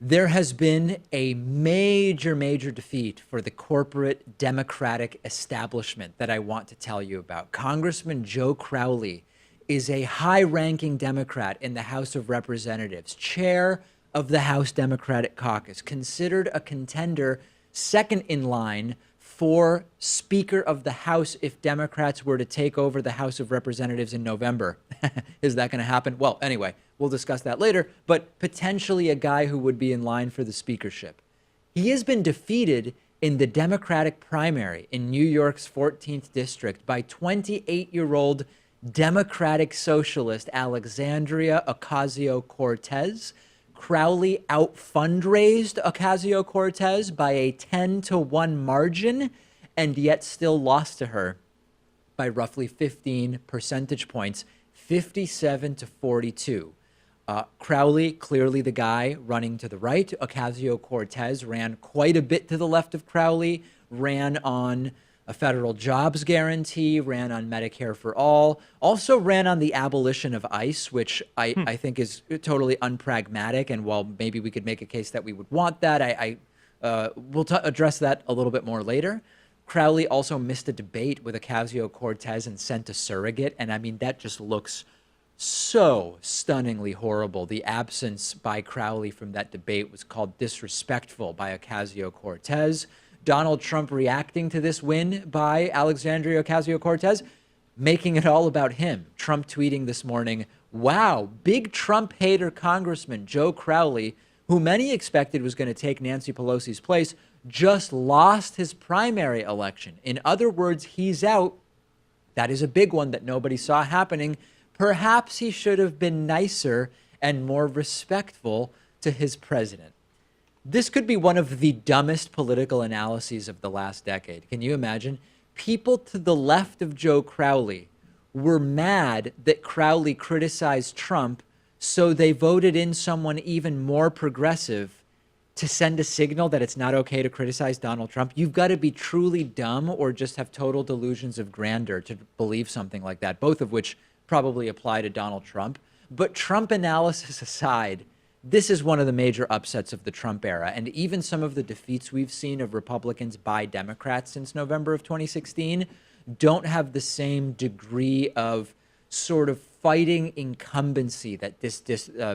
There has been a major defeat for the corporate Democratic establishment that I want to tell you about. Congressman Joe Crowley is a high-ranking Democrat in the House of Representatives, chair of the House Democratic Caucus, considered a contender second in line for Speaker of the House if Democrats were to take over the House of Representatives in November. Is that going to happen? Well, anyway, we'll discuss that later, but potentially a guy who would be in line for the speakership. He has been defeated in the Democratic primary in New York's 14th district by 28-year-old Democratic socialist Alexandria Ocasio-Cortez. Crowley out-fundraised Ocasio-Cortez by a 10-1 margin, and yet still lost to her by roughly 15 percentage points, 57-42. Crowley, clearly the guy running to the right. Ocasio-Cortez ran quite a bit to the left of Crowley, ran on a federal jobs guarantee, ran on Medicare for all, also ran on the abolition of ICE, which I think is totally unpragmatic. And while maybe we could make a case that we would want that, we'll address that a little bit more later. Crowley also missed a debate with Ocasio-Cortez and sent a surrogate. And I mean, that just looks so stunningly horrible. The absence by Crowley from that debate was called disrespectful by Ocasio-Cortez. Donald Trump reacting to this win by Alexandria Ocasio-Cortez, making it all about him. Trump tweeting this morning, wow, big Trump hater Congressman Joe Crowley, who many expected was going to take Nancy Pelosi's place, just lost his primary election. In other words, he's out. That is a big one that nobody saw happening. Perhaps he should have been nicer and more respectful to his president. This could be one of the dumbest political analyses of the last decade. Can you imagine? People to the left of Joe Crowley were mad that Crowley criticized Trump, so they voted in someone even more progressive to send a signal that it's not okay to criticize Donald Trump. You've got to be truly dumb or just have total delusions of grandeur to believe something like that, both of which probably apply to Donald Trump. But Trump analysis aside, this is one of the major upsets of the Trump era. And even some of the defeats we've seen of Republicans by Democrats since November of 2016 don't have the same degree of sort of fighting incumbency that this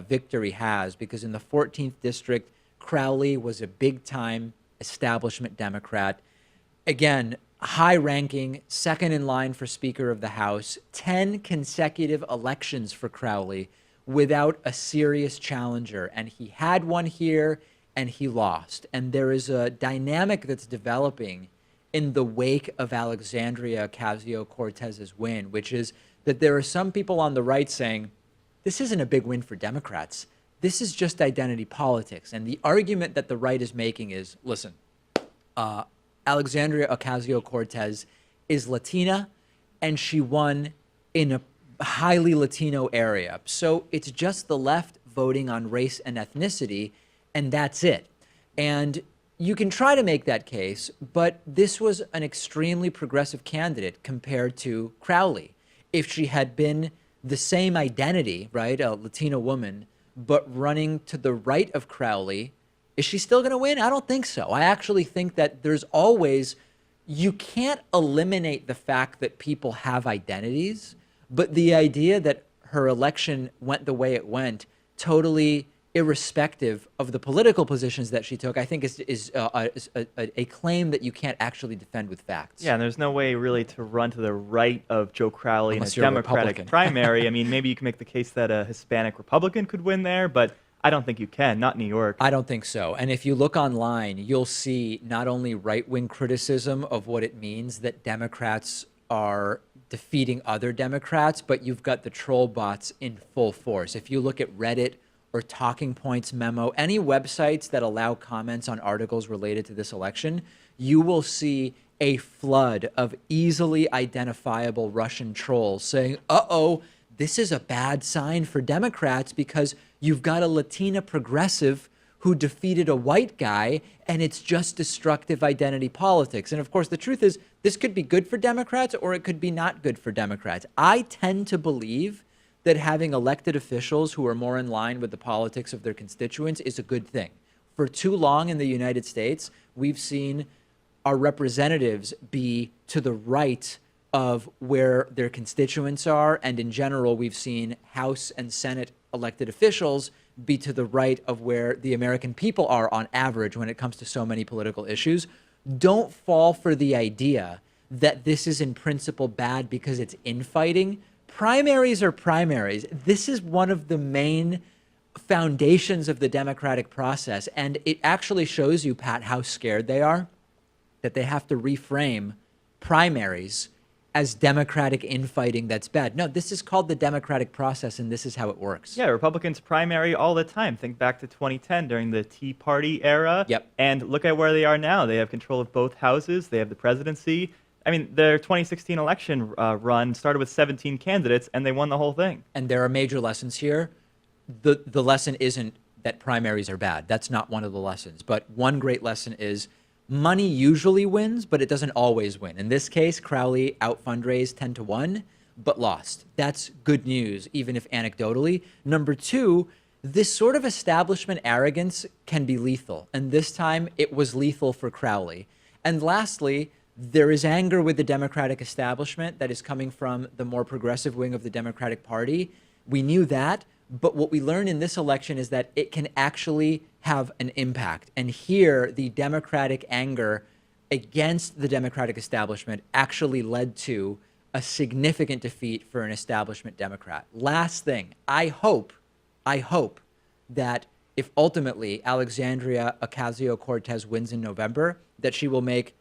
victory has, because in the 14th district, Crowley was a big-time establishment Democrat. Again, high-ranking, second in line for Speaker of the House, 10 consecutive elections for Crowley without a serious challenger. And he had one here and he lost. And there is a dynamic that's developing in the wake of Alexandria Ocasio-Cortez's win, which is that there are some people on the right saying, this isn't a big win for Democrats. This is just identity politics. And the argument that the right is making is, listen, Alexandria Ocasio-Cortez is Latina and she won in a highly Latino area. So it's just the left voting on race and ethnicity, and that's it. And you can try to make that case, but this was an extremely progressive candidate compared to Crowley. If she had been the same identity, right, a Latina woman, but running to the right of Crowley, is she still going to win? I don't think so. I actually think that there's always, you can't eliminate the fact that people have identities, but the idea that her election went the way it went, totally irrespective of the political positions that she took, I think is a claim that you can't actually defend with facts. Yeah, and there's no way really to run to the right of Joe Crowley Unless in a you're a Democratic Republican. primary. I mean, maybe you can make the case that a Hispanic Republican could win there, but I don't think you can, not New York. I don't think so. And if you look online, you'll see not only right-wing criticism of what it means that Democrats are defeating other Democrats, but you've got the troll bots in full force. If you look at Reddit or Talking Points Memo, any websites that allow comments on articles related to this election, you will see a flood of easily identifiable Russian trolls saying, uh-oh, this is a bad sign for Democrats because you've got a Latina progressive who defeated a white guy, and it's just destructive identity politics. And of course, the truth is, this could be good for Democrats or it could be not good for Democrats. I tend to believe that having elected officials who are more in line with the politics of their constituents is a good thing. For too long in the United States, we've seen our representatives be to the right of where their constituents are. And in general, we've seen House and Senate elected officials be to the right of where the American people are on average when it comes to so many political issues. Don't fall for the idea that this is in principle bad because it's infighting. Primaries are primaries. This is one of the main foundations of the democratic process. And it actually shows you, Pat, how scared they are that they have to reframe primaries as democratic infighting that's bad. No, this is called the democratic process, and this is how it works. Yeah, Republicans primary all the time. Think back to 2010 during the Tea Party era. Yep. And look at where they are now. They have control of both houses. They have the presidency. I mean, their 2016 election run started with 17 candidates, and they won the whole thing. And there are major lessons here. The lesson isn't that primaries are bad. That's not one of the lessons. But one great lesson is money usually wins, but it doesn't always win. In this case, Crowley out fundraised 10-1, but lost. That's good news, even if anecdotally. Number two, this sort of establishment arrogance can be lethal. And this time it was lethal for Crowley. And lastly, there is anger with the Democratic establishment that is coming from the more progressive wing of the Democratic Party. We knew that. But what we learned in this election is that it can actually have an impact. And here, the Democratic anger against the Democratic establishment actually led to a significant defeat for an establishment Democrat. Last thing, I hope that if ultimately Alexandria Ocasio-Cortez wins in November, that she will make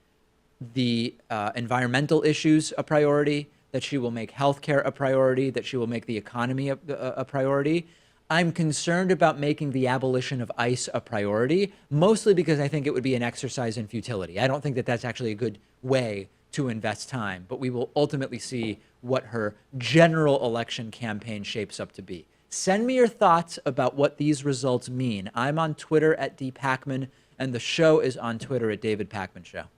the environmental issues a priority, that she will make healthcare a priority, that she will make the economy a priority. I'm concerned about making the abolition of ICE a priority, mostly because I think it would be an exercise in futility. I don't think that that's actually a good way to invest time, but we will ultimately see what her general election campaign shapes up to be. Send me your thoughts about what these results mean. I'm on Twitter at @dpakman, and the show is on Twitter at David Pakman Show.